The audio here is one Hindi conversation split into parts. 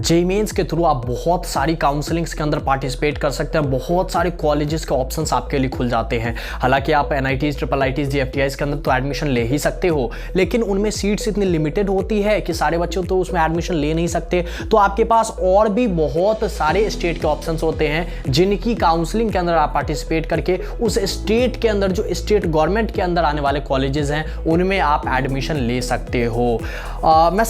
जेईई मेंस के थ्रू आप बहुत सारी काउंसलिंग्स के अंदर पार्टिसिपेट कर सकते हैं, बहुत सारे कॉलेजेस के ऑप्शंस आपके लिए खुल जाते हैं। हालांकि आप एनआईटीज, ट्रिपल आईटीज, जीएफटीआईज के अंदर तो एडमिशन ले ही सकते हो, लेकिन उनमें सीट्स इतनी लिमिटेड होती है कि सारे बच्चे तो उसमें एडमिशन ले नहीं सकते। तो आपके पास और भी बहुत सारे स्टेट के ऑप्शंस होते हैं जिनकी काउंसलिंग के अंदर आप पार्टिसिपेट करके उस स्टेट के अंदर, जो स्टेट गवर्नमेंट के अंदर आने वाले कॉलेजेस हैं, उनमें आप एडमिशन ले सकते हो। मैं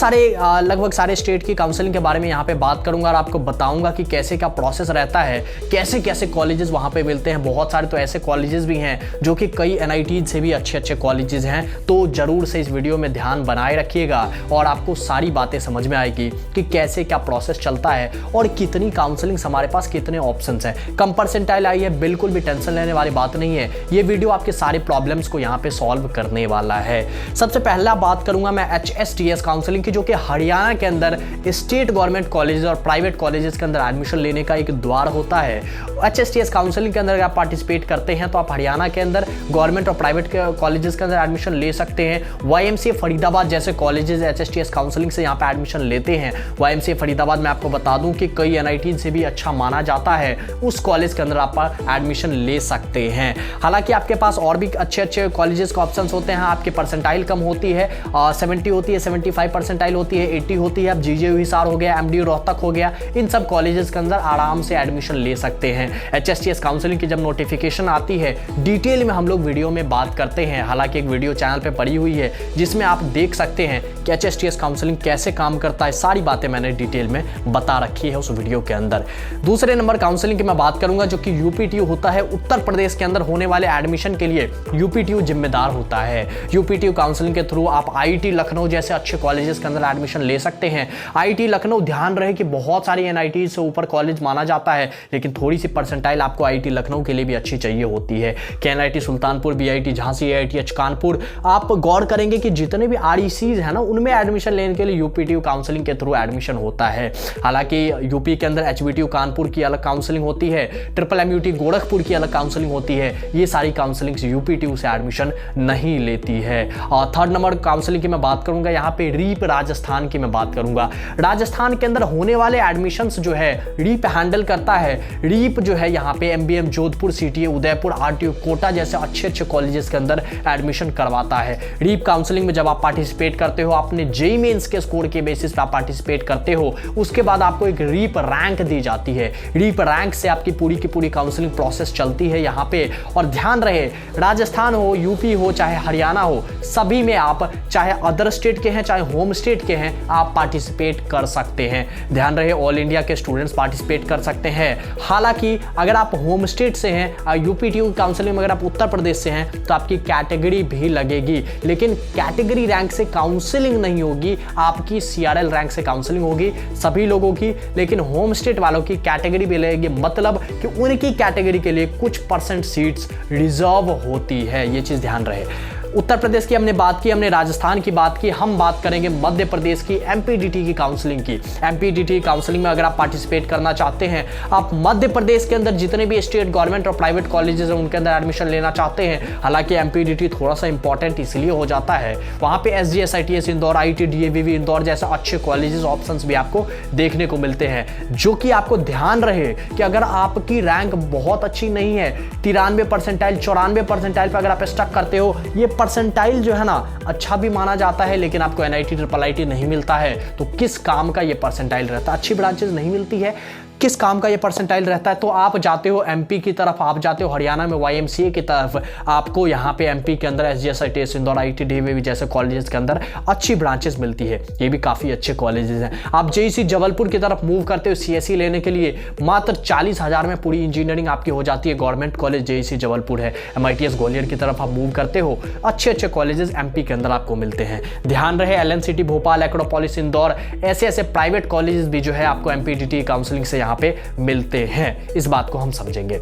लगभग सारे स्टेट की काउंसलिंग के बारे में यहाँ पे बात करूंगा और आपको बताऊंगा कि कैसे क्या प्रोसेस रहता है, कैसे कैसे कॉलेजेस वहाँ पे मिलते हैं। बहुत सारे तो ऐसे कॉलेजेस भी हैं जो कि कई एनआईटीज से भी अच्छे अच्छे कॉलेजेस हैं। तो जरूर से इस वीडियो में ध्यान बनाए रखिएगा और आपको सारी बातें समझ में आएगी कि कैसे क्या प्रोसेस चलता है और कितनी काउंसलिंग हमारे पास, कितने ऑप्शंस हैं। कम परसेंटाइल आई है, बिल्कुल भी टेंशन लेने वाली बात नहीं है। ये वीडियो आपके सारे प्रॉब्लम्स को यहाँ पे सॉल्व करने वाला है। सबसे पहला बात करूंगा मैं HSTS काउंसलिंग की, जो कि हरियाणा के अंदर स्टेट गवर्नमेंट कॉलेजेस और प्राइवेट कॉलेजेस के अंदर एडमिशन लेने का एक द्वार होता है। HSTS काउंसलिंग के अंदर अगर आप पार्टिसिपेट करते हैं तो आप हरियाणा के अंदर गवर्नमेंट और प्राइवेट कॉलेजेस के अंदर एडमिशन ले सकते हैं। YMCA फरीदाबाद जैसे कॉलेजेस HSTS काउंसलिंग से यहाँ पे एडमिशन लेते हैं। YMCA फरीदाबाद में आपको बता दूं कि कई एनआईटी से भी अच्छा माना जाता है, उस कॉलेज के अंदर आप एडमिशन ले सकते हैं। हालांकि आपके पास और भी अच्छे अच्छे कॉलेजेस के ऑप्शंस होते हैं। आपकी परसेंटाइल कम होती है, 70 होती है, 75 परसेंटाइल होती है, 80 होती है। अब GJU हिसार हो गया, MDU रोहतक हो गया, इन सब कॉलेजेस के अंदर आराम से एडमिशन ले सकते हैं। HSTS काउंसलिंग की जब नोटिफिकेशन आती है, डिटेल में हम लोग वीडियो में बात करते हैं। हालांकि एक वीडियो चैनल पे पड़ी हुई है जिसमें आप देख सकते हैं कि HSTS काउंसलिंग कैसे काम करता है। सारी बातें मैंने डिटेल में बता रखी है उस वीडियो के अंदर। दूसरे नंबर काउंसलिंग की मैं बात करूंगा, जो कि UPTU होता है। उत्तर प्रदेश के अंदर होने वाले एडमिशन के लिए UPTU जिम्मेदार होता है। UPTU काउंसलिंग के थ्रू आप IIT लखनऊ जैसे अच्छे कॉलेजेस के अंदर एडमिशन ले सकते हैं। IIT लखनऊ, ध्यान रहे कि बहुत सारी NIT से ऊपर कॉलेज माना जाता है, लेकिन थोड़ी सी परसेंटाइल आपको IIT लखनऊ के लिए भी अच्छी चाहिए होती है। NIT Sultanpur, BIT Jhansi, AITH Kanpur, आप गौर करेंगे कि जितने भी RECs है ना, उनमें एडमिशन लेने के लिए UPTU काउंसलिंग के थ्रू एडमिशन होता है। हालांकि यूपी के अंदर HBTU कानपुर की अलग काउंसलिंग होती है, MMUT गोरखपुर की अलग काउंसलिंग होती है। ये सारी काउंसलिंग UPTU से एडमिशन नहीं लेती है। और थर्ड नंबर काउंसलिंग की मैं बात करूंगा, यहाँ पे रीप राजस्थान की मैं बात करूंगा। राजस्थान के अंदर होने वाले एडमिशंस जो है रीप हैंडल करता है। रीप जो है यहाँ पे MBM Jodhpur, CTA Udaipur, RTU Kota जैसे अच्छे अच्छे कॉलेजेस के अंदर एडमिशन करवाता है। रीप काउंसलिंग में जब आप पार्टिसिपेट करते हो, अपने जेईई मेंस के स्कोर के बेसिस पे आप पार्टिसिपेट करते हो, उसके बाद आपको एक रीप रैंक दी जाती है। रीप रैंक से आपकी पूरी की पूरी काउंसलिंग प्रोसेस चलती है यहाँ पे। और ध्यान रहे, राजस्थान हो, यूपी हो, चाहे हरियाणा हो, सभी में आप चाहे अदर स्टेट के हैं चाहे होम स्टेट के हैं, आप पार्टिसिपेट कर सकते हैं। ध्यान रहे, ऑल इंडिया के स्टूडेंट्स पार्टिसिपेट कर सकते हैं। हालांकि अगर आप होम स्टेट से हैं, UPTU काउंसलिंग में अगर आप उत्तर प्रदेश से हैं, तो आपकी कैटेगरी भी लगेगी, लेकिन कैटेगरी रैंक से काउंसलिंग नहीं होगी, आपकी CRL रैंक से काउंसलिंग होगी सभी लोगों की। लेकिन होम स्टेट वालों की कैटेगरी भी लगेगी, मतलब कि उनकी कैटेगरी के लिए कुछ परसेंट सीट्स रिजर्व होती है। ये चीज ध्यान रहे। उत्तर प्रदेश की हमने बात की, हमने राजस्थान की बात की, हम बात करेंगे मध्य प्रदेश की MPDT की काउंसलिंग की। MPDT काउंसलिंग में अगर आप पार्टिसिपेट करना चाहते हैं, आप मध्य प्रदेश के अंदर जितने भी स्टेट गवर्नमेंट और प्राइवेट कॉलेजेस हैं उनके अंदर एडमिशन लेना चाहते हैं। हालांकि MPDT थोड़ा सा इंपॉर्टेंट इसलिए हो जाता है, वहां पे SGSITS Indore, IIT DAVV Indore जैसे अच्छे कॉलेजेस ऑप्शंस भी आपको देखने को मिलते हैं। जो कि आपको ध्यान रहे कि अगर आपकी रैंक बहुत अच्छी नहीं है, 93 परसेंटाइल, 94 परसेंटाइल पर अगर आप स्टक करते हो, ये परसेंटाइल जो है ना अच्छा भी माना जाता है, लेकिन आपको NIT, IIT नहीं मिलता है, तो किस काम का ये परसेंटाइल रहता है? अच्छी ब्रांचेस नहीं मिलती है, किस काम का ये परसेंटाइल रहता है? तो आप जाते हो MP की तरफ, आप जाते हो हरियाणा में YMCA की तरफ, आपको यहाँ पे MP के अंदर SGSITS इंदौर, IIT DAVV जैसे कॉलेजेस के अंदर अच्छी ब्रांचेस मिलती है। ये भी काफ़ी अच्छे कॉलेजेस हैं। आप JEC जबलपुर की तरफ मूव करते हो CSE लेने के लिए, मात्र 40,000 में पूरी इंजीनियरिंग आपकी हो जाती है। गवर्नमेंट कॉलेज JEC जबलपुर है। MITS ग्वालियर की तरफ आप मूव करते हो, अच्छे अच्छे कॉलेजेस MP के अंदर आपको मिलते हैं। ध्यान रहे, LNCT भोपाल, एक्रोपोलिस इंदौर, ऐसे ऐसे प्राइवेट कॉलेजेस भी जो है आपको MPDT काउंसलिंग से यहाँ पे मिलते हैं। इस बात को हम समझेंगे।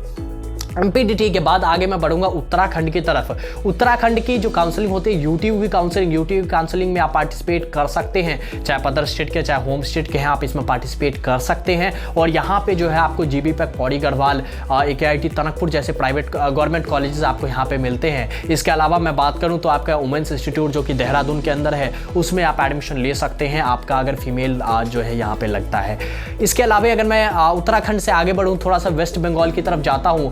MPDT के बाद आगे मैं बढ़ूंगा उत्तराखंड की तरफ। उत्तराखंड की जो काउंसलिंग होती है यूटीयू की काउंसलिंग में आप पार्टिसिपेट कर सकते हैं, चाहे अदर स्टेट के चाहे होम स्टेट के हैं, आप इसमें पार्टिसिपेट कर सकते हैं। और यहाँ पे जो है आपको GB pack Pauri Garhwal, AKIT Tanakpur जैसे प्राइवेट गवर्नमेंट कॉलेजेस आपको यहाँ पे मिलते हैं। इसके अलावा मैं बात करूँ तो आपका वुमेन्स इंस्टीट्यूट जो कि देहरादून के अंदर है, उसमें आप एडमिशन ले सकते हैं, आपका अगर फीमेल जो है यहाँ पे लगता है। इसके अलावा अगर मैं उत्तराखंड से आगे बढ़ूँ, थोड़ा सा वेस्ट बंगाल की तरफ जाता हूँ,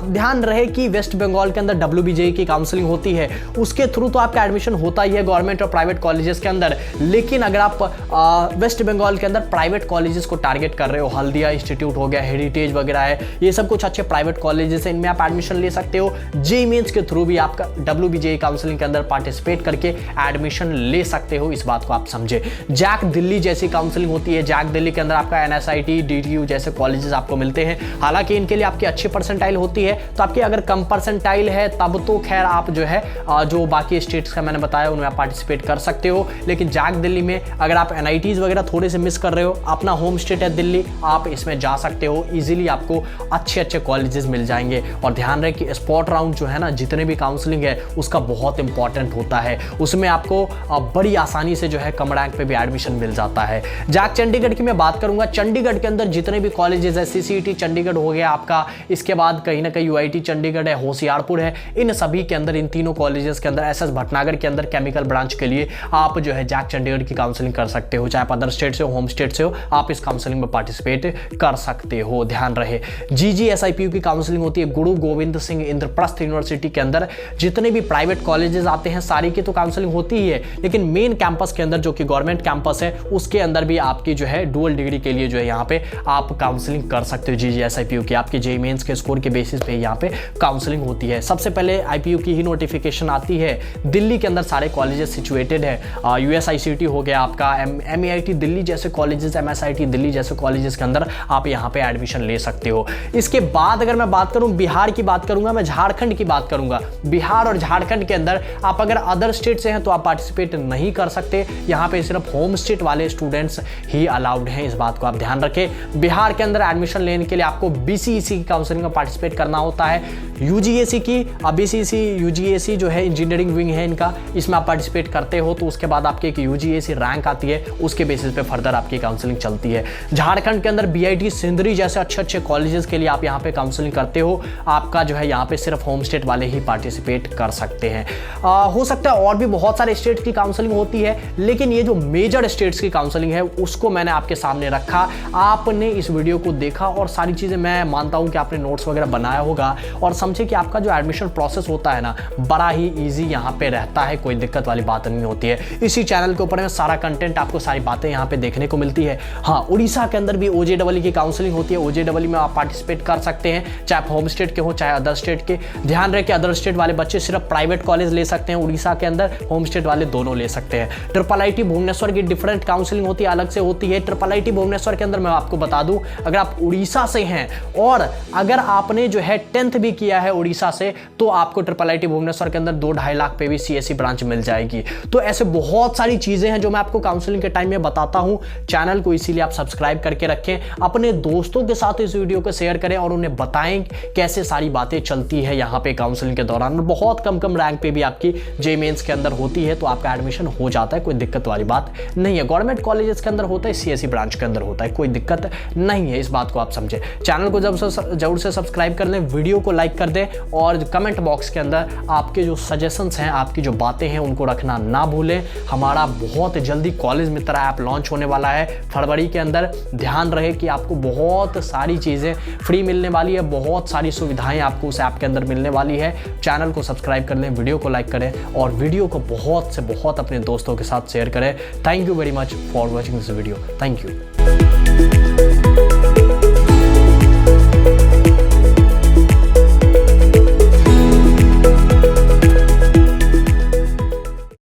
ध्यान रहे कि वेस्ट बंगाल के अंदर WBJE की काउंसलिंग होती है, उसके थ्रू तो आपका एडमिशन होता ही है गवर्नमेंट और प्राइवेट कॉलेजेस के अंदर। लेकिन अगर आप वेस्ट बंगाल के अंदर प्राइवेट कॉलेजेस को टारगेट कर रहे हो, हल्दिया इंस्टीट्यूट हो गया, हेरिटेज वगैरह है, ये सब कुछ अच्छे प्राइवेट कॉलेजेस हैं, इनमें आप एडमिशन ले सकते हो। JEE मेंस के थ्रू भी आपका WBJE काउंसलिंग के अंदर पार्टिसिपेट करके एडमिशन ले सकते हो, इस बात को आप समझे। जैक दिल्ली जैसी काउंसलिंग होती है, जैक दिल्ली के अंदर आपका NSIT DTU जैसे कॉलेजेस आपको मिलते हैं। हालांकि इनके लिए आपकी अच्छी परसेंटाइल होती है, तो आपकी अगर कम परसेंटाइल है तब तो खैर आप जो है जो बाकी स्टेट्स का मैंने बताया उनमें आप पार्टिसिपेट कर सकते हो। लेकिन जैक दिल्ली में अगर आप NITs वगैरह थोड़े से मिस कर रहे हो, अपना होम स्टेट है दिल्ली, आप इसमें जा सकते हो, इजीली आपको अच्छे कॉलेजेस मिल जाएंगे। और ध्यान रहे कि स्पॉट राउंड जो है ना, जितने भी काउंसलिंग है उसका बहुत इंपॉर्टेंट होता है, उसमें आपको बड़ी आसानी से जो है कम रैंक पे भी एडमिशन मिल जाता है। जैक चंडीगढ़ की मैं बात करूंगा, चंडीगढ़ के अंदर जितने भी कॉलेजेस है, CCET चंडीगढ़ हो गया आपका, इसके बाद कहीं ना कहीं UIT चंडीगढ़ है, होशियारपुर है, इन सभी के अंदर, इन तीनों कॉलेजेस के अंदर, SS भटनागर के अंदर केमिकल ब्रांच के लिए आप जो है जैक चंडीगढ़ की काउंसलिंग कर सकते हो, चाहे अदर स्टेट से हो, होम स्टेट से हो, आप इस काउंसलिंग में पार्टिसिपेट कर सकते हो। ध्यान रहे GGSIPU की काउंसलिंग होती है गुरु गोविंद सिंह इंद्रप्रस्थ यूनिवर्सिटी के अंदर। जितने भी प्राइवेट कॉलेजेस आते हैं सारी की तो काउंसलिंग होती ही है, लेकिन मेन कैंपस के अंदर जो कि गवर्नमेंट कैंपस है, उसके अंदर भी आपकी जो है डुअल डिग्री के लिए जो है यहाँ पे आप काउंसलिंग कर सकते हो। GGSIPU की आपकी JEE मेंस के स्कोर के बेसिस पे यहाँ पे काउंसलिंग होती है। सबसे पहले IPU की ही नोटिफिकेशन आती है, दिल्ली के अंदर सारे कॉलेजेस सिचुएटेड है, USICT हो गया आपका, MEIT दिल्ली जैसे कॉलेजेस, MSIT दिल्ली जैसे कॉलेजेस के अंदर आप यहाँ पे एडमिशन ले सकते हो। इसके बाद अगर मैं बात करूँ बिहार की बात करूंगा, मैं झारखंड की बात करूंगा। बिहार और झारखंड के अंदर आप अगर अदर स्टेट से हैं तो आप पार्टिसिपेट नहीं कर सकते, यहाँ पे सिर्फ होम स्टेट वाले स्टूडेंट्स ही अलाउड हैं, इस बात को आप ध्यान रखें। बिहार के अंदर एडमिशन लेने के लिए आपको BCEC की काउंसलिंग में पार्टिसिपेट करना होता है। UGAC की BCEC UGAC जो है इंजीनियरिंग विंग है इनका, इसमें आप पार्टिसिपेट करते हो तो उसके बाद आपकी एक UGAC रैंक आती है, उसके बेसिस पे फर्दर आपकी काउंसलिंग चलती है। झारखंड के अंदर BIT सिंदरी जैसे अच्छे कॉलेजेस के लिए आप यहाँ पे काउंसलिंग करते हो, आपका जो है यहाँ पे सिर्फ होम स्टेट वाले ही पार्टिसिपेट कर सकते हैं। हो सकता है और भी बहुत सारे स्टेट्स की काउंसलिंग होती है, लेकिन ये जो मेजर स्टेट्स की काउंसलिंग है उसको मैंने आपके सामने रखा। आपने इस वीडियो को देखा और सारी चीज़ें मैं मानता हूँ कि आपने नोट्स वगैरह बनाया होगा, और समझे कि आपका जो एडमिशन प्रोसेस होता है ना, बड़ा ही ईजी यहाँ पे रहता है, कोई दिक्कत वाली बात नहीं होती है। इसी चैनल के ऊपर में सारा कंटेंट, आपको सारी बातें यहाँ पे देखने को मिलती है। हाँ, उड़ीसा के अंदर भी OJEE की काउंसलिंग होती है, OJEE में आप पार्टिसिपेट कर सकते हैं, चाहे होम स्टेट के हो चाहे अदर स्टेट के। ध्यान रहे कि अदर स्टेट वाले बच्चे सिर्फ प्राइवेट कॉलेज ले सकते हैं उड़ीसा के अंदर, होम स्टेट वाले दोनों ले सकते हैं। IIIT भुवनेश्वर की डिफरेंट काउंसलिंग होती है, अलग से होती है। IIIT भुवनेश्वर के अंदर मैं आपको बता दूं, अगर आप उड़ीसा से हैं और अगर आपने जो है 10th भी किया है उड़ीसा से, तो आपको IIIT भुवनेश्वर के अंदर 2-2.5 लाख पे भी CSE ब्रांच मिल जाएगी। तो ऐसे बहुत सारी चीजें हैं जो मैं आपको काउंसलिंग के टाइम में बताता हूं। चैनल को इसीलिए आप सब्सक्राइब करके रखें, अपने दोस्तों के साथ इस वीडियो को शेयर करें और उन्हें बताएं कैसे सारी बातें चलती है यहाँ पे काउंसलिंग के दौरान। बहुत कम रैंक पे भी आपकी JEE मेंस के अंदर होती है, तो आपका एडमिशन हो जाता है, कोई दिक्कत वाली बात नहीं है। गवर्नमेंट कॉलेजेस के अंदर होता है, CSE ब्रांच के अंदर होता है, कोई दिक्कत नहीं है, इस बात को आप समझे। चैनल को जरूर से सब्सक्राइब कर लें, वीडियो को लाइक कर दें, और कमेंट बॉक्स के अंदर आपके जो सजेशंस हैं, आपकी जो बातें हैं, उनको रखना ना भूलें। हमारा बहुत जल्दी कॉलेज मित्र ऐप लॉन्च होने वाला है फरवरी के अंदर। ध्यान रहे कि आपको बहुत सारी चीज़ें फ्री मिलने वाली है, बहुत सारी सुविधाएं आपको उस ऐप के अंदर मिलने वाली है। चैनल को सब्सक्राइब कर लें, वीडियो को लाइक करें और वीडियो को बहुत से बहुत अपने दोस्तों के साथ शेयर करें। Thank you very much for watching this video. Thank you.